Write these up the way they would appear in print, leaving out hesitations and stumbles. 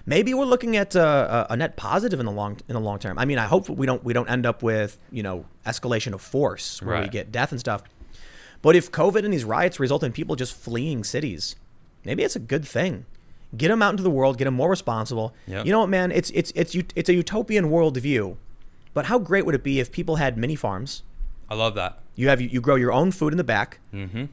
maybe we're looking at a net positive in the long term. I mean, I hope we don't end up with escalation of force where we get death and stuff. But if COVID and these riots result in people just fleeing cities, maybe it's a good thing. Get them out into the world, get them more responsible. Yep. You know what, man? It's a utopian worldview, but how great would it be if people had mini farms? I love that. You grow your own food in the back,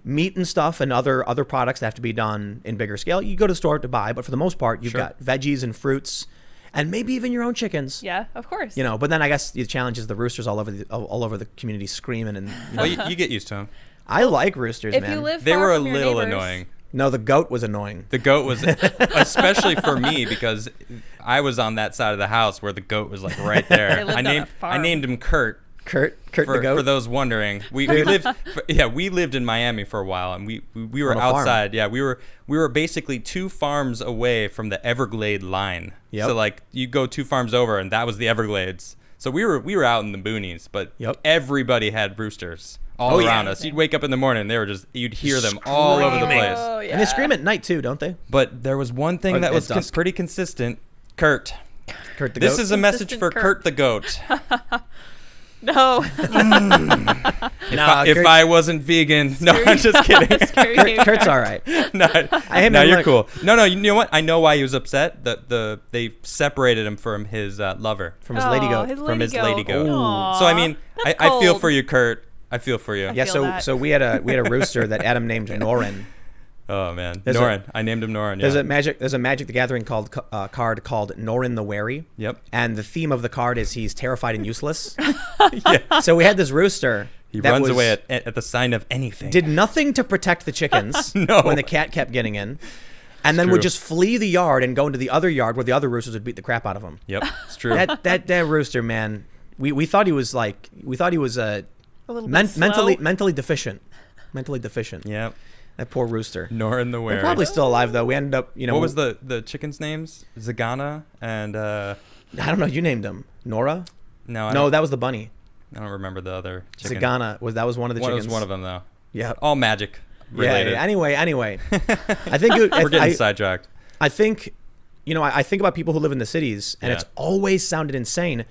meat and stuff, and other products that have to be done in bigger scale. You go to the store to buy, but for the most part, you've got veggies and fruits, and maybe even your own chickens. Yeah, of course. But then I guess the challenge is the roosters all over the community screaming and. Well, you get used to them. I like roosters, if man. You live they far were a from your little neighbors. annoying. No, the goat was annoying. The goat was, especially for me, because I was on that side of the house where the goat was like right there. I named him Kurt. Kurt the goat. For those wondering, we lived in Miami for a while, and we were outside. Farm. Yeah, we were basically 2 farms away from the Everglade line. Yep. So like you go 2 farms over, and that was the Everglades. So we were out in the boonies, but everybody had roosters all around us. You'd wake up in the morning, you'd hear them all over the place. Oh, yeah. And they scream at night too, don't they? But there was one thing that was pretty consistent. Kurt the goat. This is a message for Kurt the goat. No. If I wasn't vegan. No, I'm just kidding. Kurt's all right. No, you're cool. No, you know what? I know why he was upset. They separated him from his lover. From his lady goat. His lady goat. So, I mean, I feel for you, Kurt. I feel for you. So we had a rooster that Adam named Norin. Oh man, Norin. I named him Norin. Yeah. There's a Magic the Gathering card called Norin the Wary. Yep. And the theme of the card is he's terrified and useless. Yeah. So we had this rooster. He runs away at the sign of anything. Did nothing to protect the chickens when the cat kept getting in, and then would just flee the yard and go into the other yard where the other roosters would beat the crap out of him. Yep, it's true. That rooster, man. We thought he was a little mentally deficient. Mentally deficient. Yeah. That poor rooster. Norin the Wary. They're probably still alive though. We ended up, What was the chickens' names? Zagana and I don't know. You named them. Nora? No, that was the bunny. I don't remember the other chicken. Zagana was one of the chickens. Was one of them though. Yeah. All magic related. Yeah. Anyway. I think we're getting sidetracked. I think, I think about people who live in the cities, and it's always sounded insane.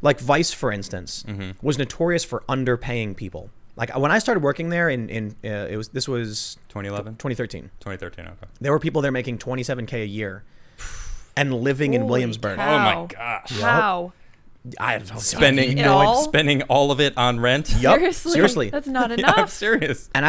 Like Vice, for instance, was notorious for underpaying people. Like when I started working there this was 2011, 2013. 2013. Okay. There were people there making $27K a year and living in Williamsburg. Cow. Oh my gosh! How? I don't know. Spending all of it on rent. Seriously, that's not enough. I'm serious. And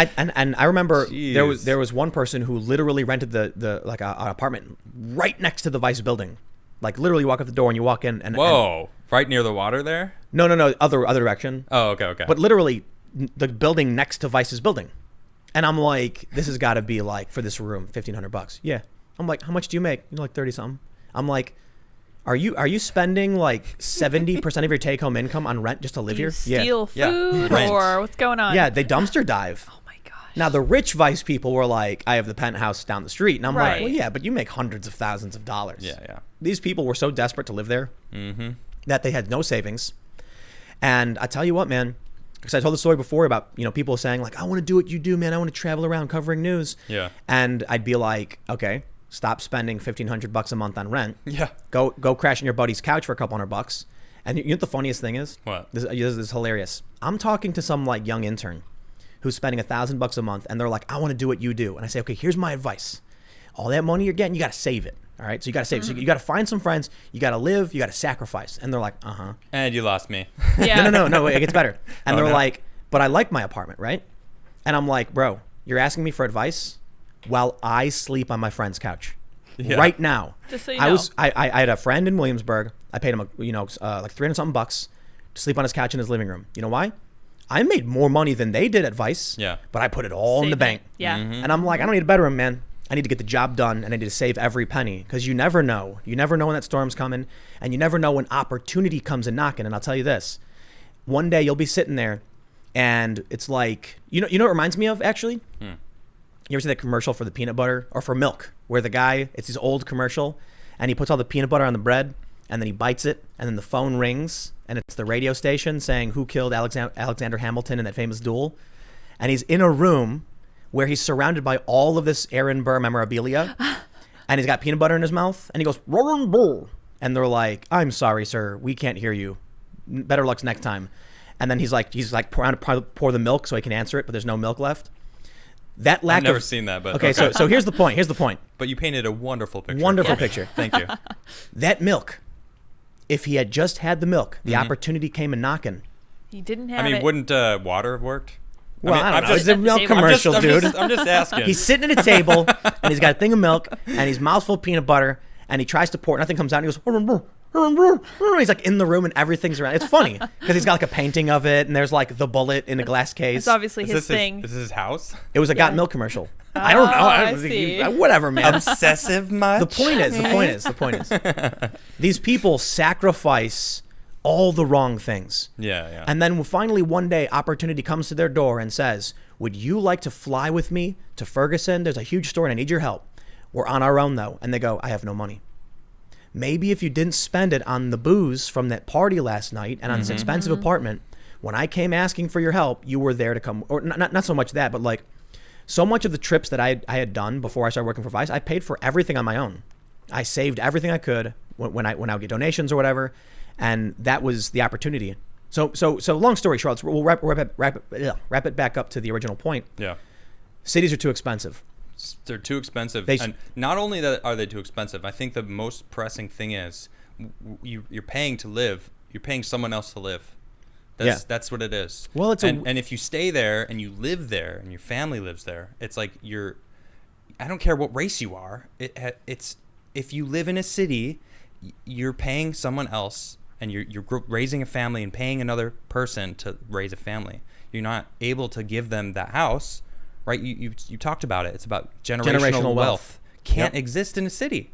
I remember there was one person who literally rented the an apartment right next to the Vice building. Like literally walk up the door and you walk in and right near the water there. No, other direction. Oh, okay. But literally the building next to Vice's building, and I'm like, this has got to be like for this room $1,500. Yeah, I'm like, how much do you make? Like 30 something. I'm like, are you spending like 70% of your take home income on rent just to live here? Steal food or what's going on? Yeah, they dumpster dive. Oh my gosh. Now the rich Vice people were like, I have the penthouse down the street, and I'm like, well, yeah, but you make hundreds of thousands of dollars. Yeah. These people were so desperate to live there that they had no savings. And I tell you what, man, because I told the story before about people saying like, I want to do what you do, man. I want to travel around covering news. Yeah. And I'd be like, okay, stop spending $1,500 a month on rent. Yeah. Go crash on your buddy's couch for a couple $100. And you know what the funniest thing is? What? This is hilarious. I'm talking to some like young intern who's spending $1,000 a month, and they're like, I want to do what you do. And I say, okay, here's my advice. All that money you're getting, you got to save it. All right, so you got to save. So you got to find some friends. You got to live. You got to sacrifice. And they're like, And you lost me. Yeah. No. It gets better. And they're like, but I like my apartment, right? And I'm like, bro, you're asking me for advice while I sleep on my friend's couch right now. Just so you know. I had a friend in Williamsburg. I paid him like $300 something to sleep on his couch in his living room. You know why? I made more money than they did at Vice. Yeah. But I put it all in the bank. Yeah. And I'm like, I don't need a bedroom, man. I need to get the job done, and I need to save every penny, because you never know. You never know when that storm's coming, and you never know when opportunity comes and knocking. And I'll tell you this, one day you'll be sitting there, and it's like, you know what it reminds me of, actually? You ever see that commercial for the peanut butter or for milk, where the guy, it's his old commercial, and he puts all the peanut butter on the bread, and then he bites it, and then the phone rings, and it's the radio station saying who killed Alexander Hamilton in that famous duel. And he's in a room where he's surrounded by all of this Aaron Burr memorabilia, and he's got peanut butter in his mouth, and he goes, "Roaring bull," and they're like, "I'm sorry, sir, we can't hear you. Better luck next time." And then he's like trying to pour the milk so he can answer it, but there's no milk left. That lack I've never seen that, but okay. So here's the point. But you painted a wonderful picture. Wonderful picture. Thank you. That milk, if he had just had the milk, the opportunity came a knocking. He didn't have it. Wouldn't water have worked? Well, I don't know. It's a milk commercial, dude. I'm just asking. He's sitting at a table, and he's got a thing of milk, and he's mouthful of peanut butter, and he tries to pour it. Nothing comes out, and he goes, he's like in the room, and everything's around. It's funny, because he's got like a painting of it, and there's like the bullet in a glass case. It's obviously his thing. This is his house? It was a Got Milk commercial. I don't know. I see. Whatever, man. Obsessive much? The point is, these people sacrifice all the wrong things. Yeah. And then finally one day, opportunity comes to their door and says, "Would you like to fly with me to Ferguson? There's a huge store and I need your help. We're on our own though." And they go, "I have no money." Maybe if you didn't spend it on the booze from that party last night and on this expensive apartment, when I came asking for your help, you were there to come. Or not so much that, but like so much of the trips that I had done before I started working for Vice, I paid for everything on my own. I saved everything I could when I would get donations or whatever, and that was the opportunity. So long story short, we'll wrap it back up to the original point. Yeah. Cities are too expensive. They're too expensive. And not only that are they too expensive, I think the most pressing thing is you're paying to live. You're paying someone else to live. That's what it is. Well, and if you stay there and you live there and your family lives there, it's like I don't care what race you are. It's if you live in a city, you're paying someone else and you're raising a family and paying another person to raise a family. You're not able to give them that house. Right, you talked about it. It's about generational wealth. Can't exist in a city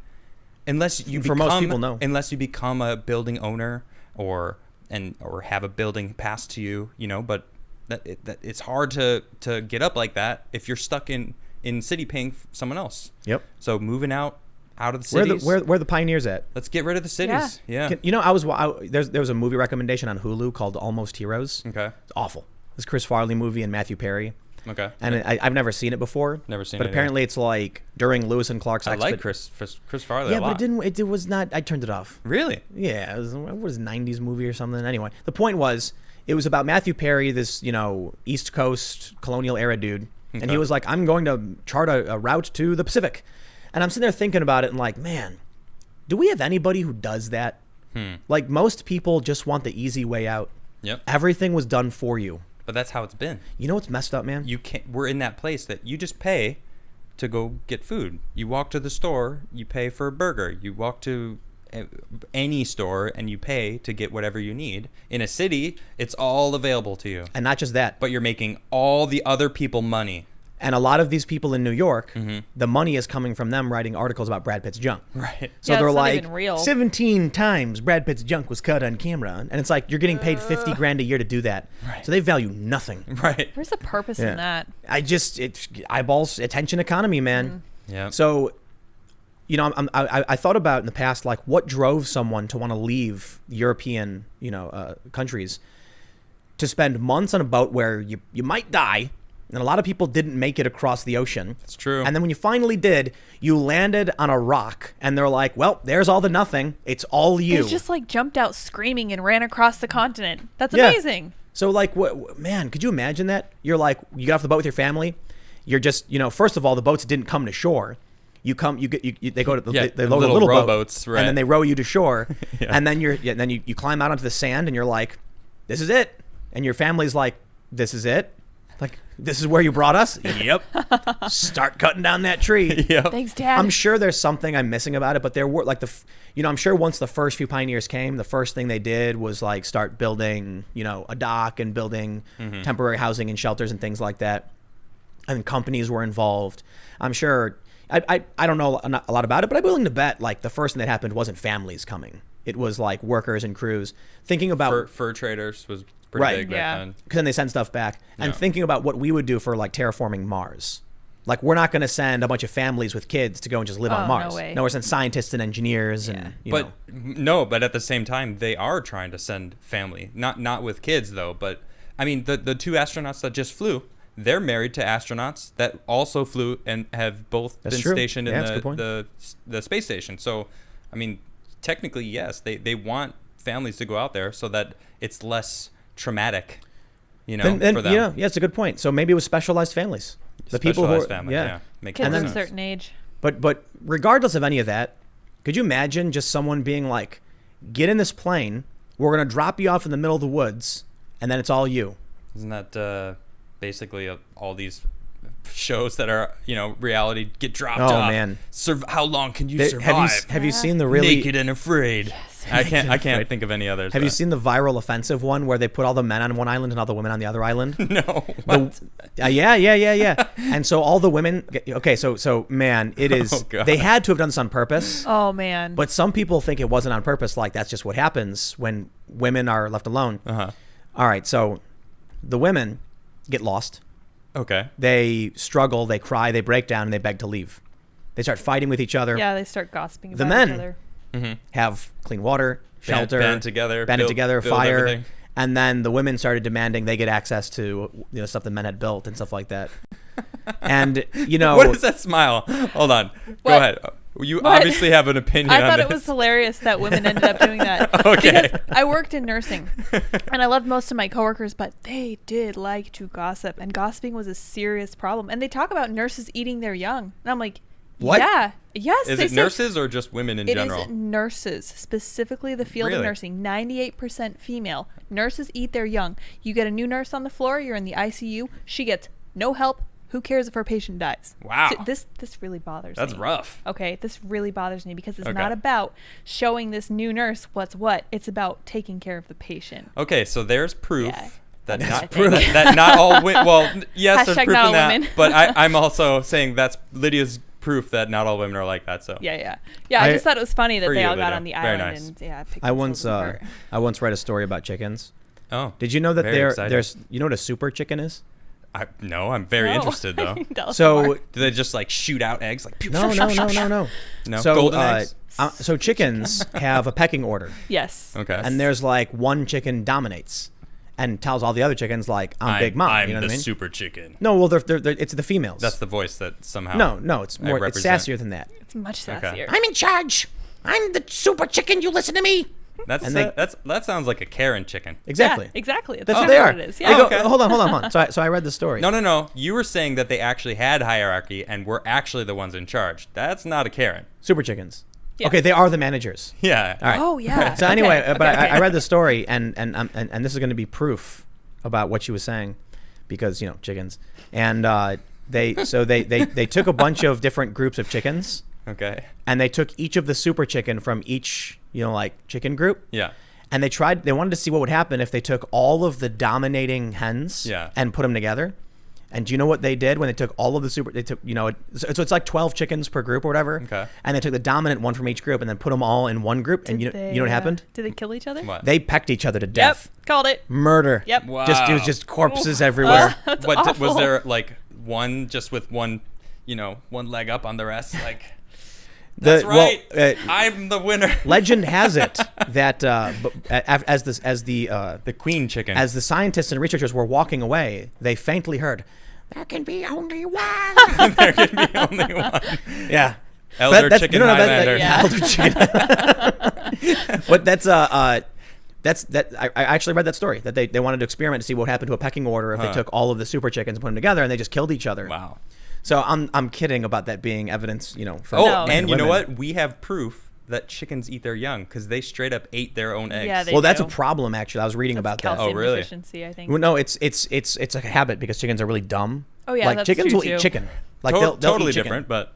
unless you for most people, no. Unless you become a building owner or have a building passed to you. But it's hard to get up like that if you're stuck in city paying someone else. Yep. So moving out of the cities. Where are the pioneers at? Let's get rid of the cities. Yeah. There was a movie recommendation on Hulu called Almost Heroes. Okay. It's awful. This Chris Farley movie and Matthew Perry. Okay. And I've never seen it before. Never seen it. But apparently it's like during Lewis and Clark's. I like Chris Farley. Yeah, a lot. but it was not. I turned it off. Really? Yeah, it was a 90s movie or something. Anyway, the point was it was about Matthew Perry, this East Coast colonial era dude, and he was like, "I'm going to chart a route to the Pacific," and I'm sitting there thinking about it and like, man, do we have anybody who does that? Like most people just want the easy way out. Yep. Everything was done for you. But that's how it's been. You know what's messed up, man? We're in that place that you just pay to go get food. You walk to the store, you pay for a burger. You walk to any store and you pay to get whatever you need. In a city, it's all available to you. And not just that. But you're making all the other people money. And a lot of these people in New York, the money is coming from them writing articles about Brad Pitt's junk. Right. So they're like, not real. 17 times Brad Pitt's junk was cut on camera. And it's like, you're getting paid $50,000 a year to do that. Right. So they value nothing. Right. Where's the purpose in that? It's eyeballs, attention economy, man. Yeah. So, I thought about in the past, like what drove someone to want to leave European, countries to spend months on a boat where you might die. And a lot of people didn't make it across the ocean. That's true. And then when you finally did, you landed on a rock. And they're like, well, there's all the nothing. It's all you. They just like jumped out screaming and ran across the continent. That's amazing. So like, man, could you imagine that? You're like, you get off the boat with your family. You're just, first of all, the boats didn't come to shore. They go to they load a little rowboats, boat, right. and then they row you to shore. Yeah. And then you climb out onto the sand and you're like, this is it. And your family's like, this is it. Like, this is where you brought us? Yep. Start cutting down that tree. Yep. Thanks, Dad. I'm sure there's something I'm missing about it, but there were like I'm sure once the first few pioneers came, the first thing they did was like start building, a dock and building temporary housing and shelters and things like that. And companies were involved. I'm sure, I don't know a lot about it, but I'm willing to bet like the first thing that happened wasn't families coming. It was like workers and crews thinking about fur traders was pretty big back then. Because then they send stuff back and thinking about what we would do for like terraforming Mars. Like we're not going to send a bunch of families with kids to go and just live on Mars. No way. No, we're sending scientists and engineers and but at the same time they are trying to send family. Not with kids though, but I mean the two astronauts that just flew, they're married to astronauts that also flew and have both been stationed in the space station. So, I mean, technically, yes, they want families to go out there so that it's less traumatic, for them. Yeah, it's a good point. So maybe it was specialized families. The people who kids of a certain age. But regardless of any of that, could you imagine just someone being like, get in this plane, we're going to drop you off in the middle of the woods, and then it's all you. Isn't that basically all these shows that are, reality get dropped off? Oh, man. How long can you survive? Have you seen the really... Naked and Afraid. Yes. I can't think of any others. Have you seen the viral offensive one where they put all the men on one island and all the women on the other island? No. What? Yeah. And so all the women... Okay, so man, it is... They had to have done this on purpose. Oh, man. But some people think it wasn't on purpose. Like, that's just what happens when women are left alone. Uh-huh. All right, so the women get lost. Okay. They struggle, they cry, they break down, and they beg to leave. They start fighting with each other. Yeah, they start gossiping the about men each other. Have clean water, shelter, band together, fire, everything. And then the women started demanding they get access to stuff the men had built and stuff like that. And what is that smile? Hold on, go ahead. You obviously have an opinion. I thought it was hilarious that women ended up doing that. Okay. Because I worked in nursing, and I loved most of my coworkers, but they did like to gossip, and gossiping was a serious problem. And they talk about nurses eating their young, and I'm like, what? Yeah. Yes. Is it nurses or just women in general? It is nurses, specifically the field of nursing. 98% female. Nurses eat their young. You get a new nurse on the floor, you're in the ICU, she gets no help. Who cares if her patient dies? Wow. So this really bothers me. That's rough. Okay, this really bothers me because it's not about showing this new nurse what's what. It's about taking care of the patient. Okay, so there's proof. That not all women. Well, yes, there's proof in that. Women. But I'm also saying that's Lydia's proof that not all women are like that. So yeah. I just thought it was funny that they all got on the island. Nice. And I once read a story about chickens. Oh, did you know that there's what a super chicken is? No, I'm very interested though. So do they just like shoot out eggs like? No. No, so, golden eggs. So chickens have a pecking order. Yes. Okay. And there's like one chicken dominates and tells all the other chickens like, I'm Big Mom. I'm you know what I mean? super chicken. No, well, they're it's the females. That's the voice that somehow. No, it's more. It's sassier than that. It's much sassier. Okay. I'm in charge. I'm the super chicken. You listen to me. That sounds like a Karen chicken. Exactly. Yeah, exactly. That's what they are. It is. Yeah. Hold on. So I read the story. No. You were saying that they actually had hierarchy and were actually the ones in charge. That's not a Karen. Super chickens. Yeah. Okay, they are the managers. Yeah. All right. Oh yeah. So anyway, I read the story and this is going to be proof about what she was saying, because chickens, and they took a bunch of different groups of chickens. Okay. And they took each of the super chicken from each, chicken group. Yeah. And they wanted to see what would happen if they took all of the dominating hens and put them together. And do you know what they did when they took all of the so it's like 12 chickens per group or whatever. Okay. And they took the dominant one from each group and then put them all in one group. And you know what happened? Did they kill each other? What? They pecked each other to death. Yep. Called it. Murder. Yep. Wow. It was just corpses everywhere. That's awful. Was there like one just with one leg up on the rest? Like, that's right. I'm the winner. Legend has it that as the queen chicken, as the scientists and researchers were walking away, they faintly heard, "There can be only one." There can be only one. Yeah. Elder chicken Highlander. Elder chicken. But I actually read that story that they wanted to experiment to see what happened to a pecking order if they took all of the super chickens and put them together and they just killed each other. Wow. So I'm kidding about that being evidence, for and you know what? We have proof that chickens eat their young because they straight up ate their own eggs. Yeah, well, that's a problem actually. I was reading about that. Oh, really? Deficiency, I think. Well, no, it's a habit because chickens are really dumb. Oh yeah, like that's chickens true will too. eat chicken. Like they'll totally eat chicken. different, but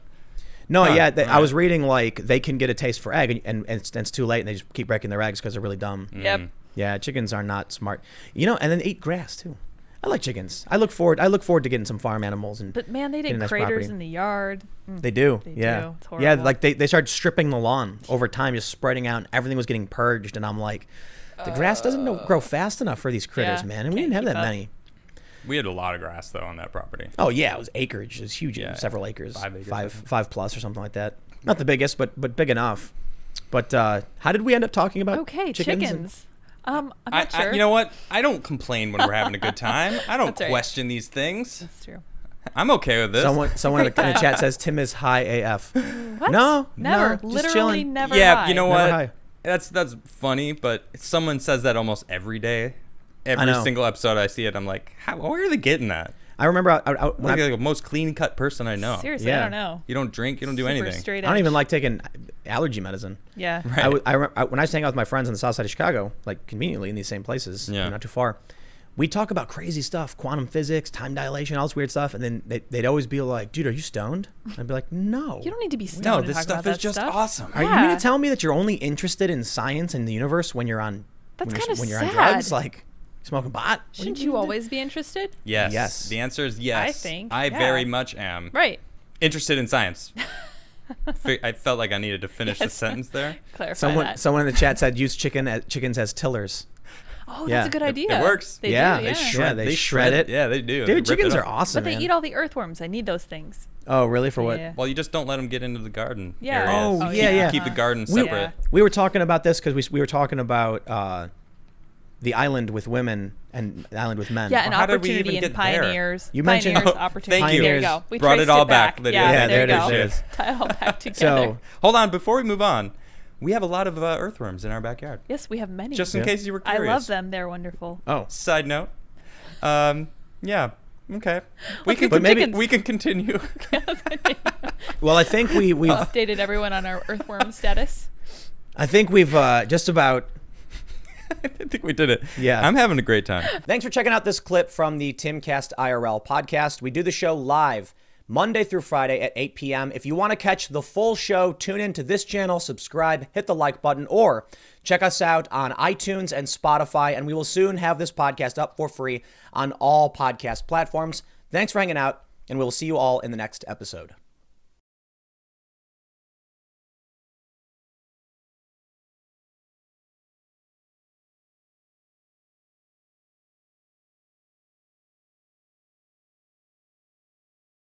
no, I was reading like they can get a taste for egg and it's too late and they just keep breaking their eggs because they're really dumb. Yep. Yeah, chickens are not smart. And then they eat grass too. I like chickens. I look forward to getting some farm animals But man, they dig craters in the yard. They do. They yeah. do. It's horrible. Yeah, like they started stripping the lawn over time, just spreading out, and everything was getting purged. And I'm like, the grass doesn't grow fast enough for these critters, man. And we didn't have that many. We had a lot of grass though on that property. Oh yeah, it was acreage. It was huge. Yeah, several acres. 5 acres. Five plus or something like that. Not the biggest, but big enough. But how did we end up talking about chickens? I'm not sure. You know what? I don't complain when we're having a good time. I don't That's question these things. That's true. I'm okay with this. Someone in the chat says Tim is high AF. What? No, Never. just Literally chilling. never. Yeah, high. you know Never what? high. That's funny, but someone says that almost every day. Every know. single episode I see it, I'm like, where are they getting that? I remember Like the most clean-cut person I know. Seriously, Yeah. I don't know. You don't drink, you don't do Super anything. straight I don't edge. even like taking allergy medicine. Yeah. Right. When I was hanging out with my friends on the south side of Chicago, like conveniently in these same places, Yeah. not too far, we talk about crazy stuff, quantum physics, time dilation, all this weird stuff, and then they'd always be like, "Dude, are you stoned?" I'd be like, "No." You don't need to be stoned No, to this talk stuff about is that just stuff. awesome. Are you Yeah. mean to tell me that you're only interested in science and the universe when you're on That's when kinda you're on sad. drugs, like smoking pot? What do Shouldn't mean you that- always be interested? Yes. Yes. The answer is yes. I think, I yeah. very much am. Right. Interested in science. I felt like I needed to finish the Yes. sentence there. Clarify that. Someone in the chat said use chickens as tillers. Oh, Yeah. that's a good idea. It works. They Yeah. do, They yeah. shred- they shred it. Yeah, they do. Dude, They rip chickens it are up. awesome, But they man. eat all the earthworms. I need those things. Oh, really? For what? Yeah. Well, you just don't let them get into the garden. Yeah. areas. Oh, yeah, yeah. Keep the garden We- separate. We were talking about this because we were talking about the island with women and the island with men. Yeah, and Well, how did we opportunity even and get there? pioneers. You mentioned- pioneers, Oh, opportunity. thank you. There you go. We Brought it traced all back. back, Lydia. Yeah, there there it you is, go. it is. Tie it all back together. So Hold on, before we move on, we have a lot of earthworms in our backyard. yes, we have many. Just in Yeah. case you were I curious. love them. They're wonderful. oh, Side note. Yeah. Okay. Let's get But some maybe- chickens. We can continue. well, I think we've Updated everyone on our earthworm status. just about. I think we did it. Yeah. I'm having a great time. Thanks for checking out this clip from the Timcast IRL podcast. We do the show live Monday through Friday at 8 p.m. If you want to catch the full show, tune in to this channel, subscribe, hit the like button, or check us out on iTunes and Spotify, and we will soon have this podcast up for free on all podcast platforms. Thanks for hanging out, and we'll see you all in the next episode.